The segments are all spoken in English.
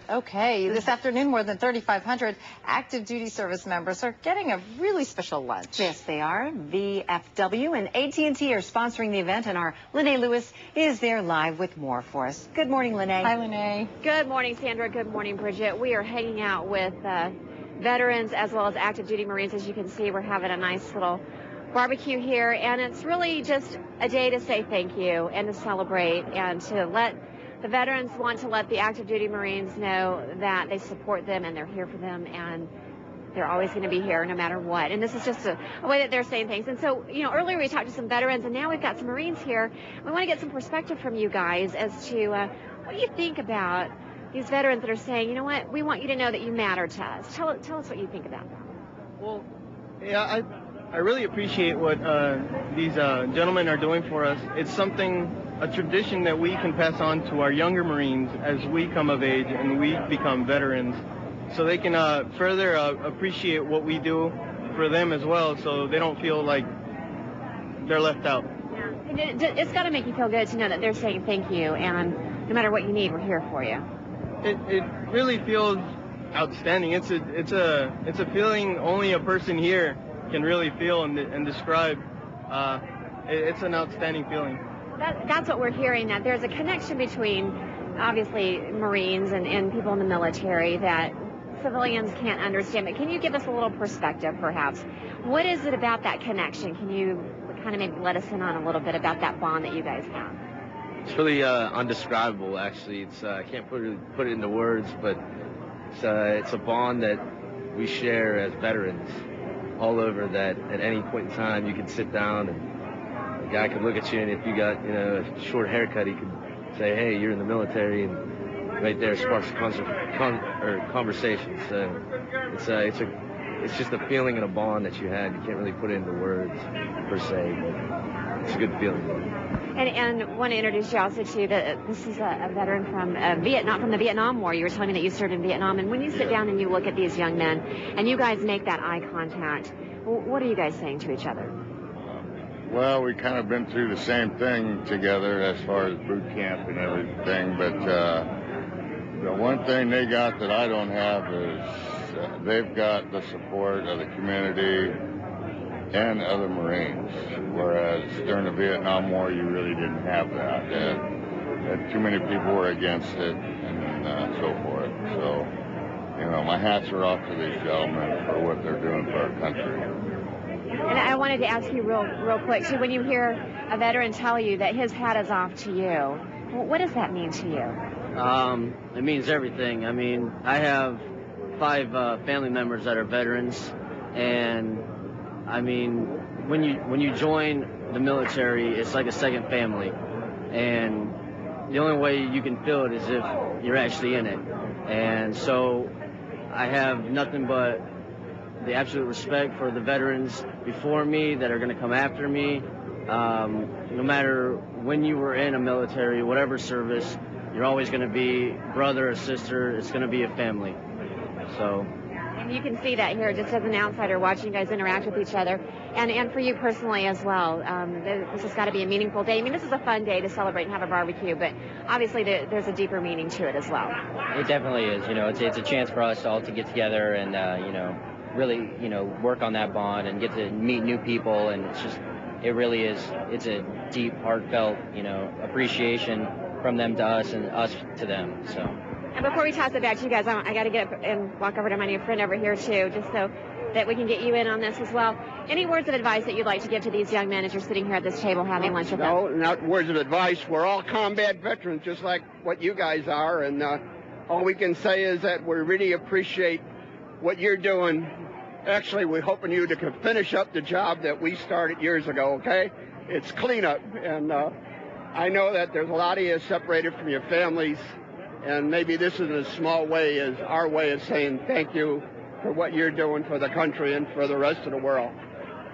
Okay, this afternoon more than 3,500 active duty service members are getting a really special lunch. Yes, they are. VFW and AT&T are sponsoring the event, and our Lene Lewis is there live with more for us. Good morning, Lene. Hi, Lene. Good morning, Sandra. Good morning, Bridget. We are hanging out with veterans as well as active duty Marines. As you can see, we're having a nice little barbecue here, and it's really just a day to say thank you and to celebrate and to let the veterans want to let the active duty Marines know that they support them and they're here for them and they're always going to be here no matter what. And this is just a way that they're saying things. And so, you know, earlier we talked to some veterans and now we've got some Marines here. We want to get some perspective from you guys as to what do you think about these veterans that are saying, you know what, we want you to know that you matter to us. Tell us what you think about that. Well, yeah, I really appreciate what these gentlemen are doing for us. It's something, a tradition that we can pass on to our younger Marines as we come of age and we become veterans, so they can further appreciate what we do for them as well, so they don't feel like they're left out. Yeah, and it's got to make you feel good to know that they're saying thank you, and no matter what you need, we're here for you. It really feels outstanding. It's a feeling only a person here can really feel and describe. It's an outstanding feeling. That's what we're hearing, that there's a connection between, obviously, Marines and people in the military that civilians can't understand. But can you give us a little perspective, perhaps? What is it about that connection? Can you kind of maybe let us in on a little bit about that bond that you guys have? It's really undescribable, actually. It's I can't put it into words, but it's a bond that we share as veterans all over, that at any point in time you can sit down and the guy could look at you, and if you got, you know, a short haircut, he could say, hey, you're in the military, and right there sparks a conversation. So it's just a feeling and a bond that you had. You can't really put it into words per se, but it's a good feeling. And want to introduce you also to this is a veteran from Vietnam, from the Vietnam War. You were telling me that you served in Vietnam, and when you sit down and you look at these young men and you guys make that eye contact, what are you guys saying to each other? Well, we kind of been through the same thing together as far as boot camp and everything, but the one thing they got that I don't have is they've got the support of the community and other Marines, whereas during the Vietnam War you really didn't have that. Too many people were against it and so forth. So, you know, my hats are off to these gentlemen for what they're doing for our country. And I wanted to ask you real quick, too, when you hear a veteran tell you that his hat is off to you, what does that mean to you? It means everything. I mean, I have 5 family members that are veterans, and I mean, when you join the military, it's like a second family, and the only way you can feel it is if you're actually in it. And so I have nothing but the absolute respect for the veterans before me that are going to come after me. No matter when you were in a military, whatever service, you're always going to be brother or sister. It's going to be a family. So. And you can see that here just as an outsider watching you guys interact with each other, and for you personally as well. This has got to be a meaningful day. I mean, this is a fun day to celebrate and have a barbecue, but obviously there's a deeper meaning to it as well. It definitely is. You know, it's a chance for us all to get together and you know, really, you know, work on that bond and get to meet new people, and it really is. It's a deep, heartfelt, you know, appreciation from them to us and us to them. So. And before we toss it back to you guys, I got to get up and walk over to my new friend over here, too, just so that we can get you in on this as well. Any words of advice that you'd like to give to these young men as you're sitting here at this table having lunch with them? No, not words of advice. We're all combat veterans, just like what you guys are, and all we can say is that we really appreciate what you're doing. Actually, we're hoping you to finish up the job that we started years ago, okay? It's cleanup, and I know that there's a lot of you separated from your families, and maybe this is a small way, is our way of saying thank you for what you're doing for the country and for the rest of the world.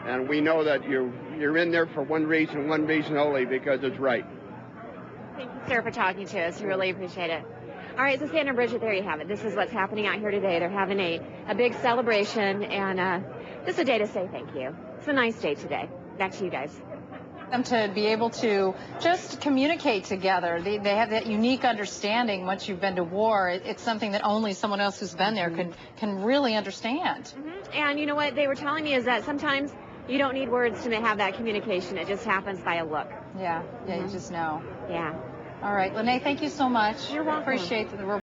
And we know that you're in there for one reason only, because it's right. Thank you, sir, for talking to us. We really appreciate it. All right, so Sandra and Bridget, there you have it. This is what's happening out here today. They're having a big celebration, and just a day to say thank you. It's a nice day today. Back to you guys. Them to be able to just communicate together. They have that unique understanding. Once you've been to war, it's something that only someone else who's been there can really understand. Mm-hmm. And you know what they were telling me is that sometimes you don't need words to have that communication. It just happens by a look. Yeah, you just know. Yeah. All right, Lene, thank you so much. You're welcome. Appreciate the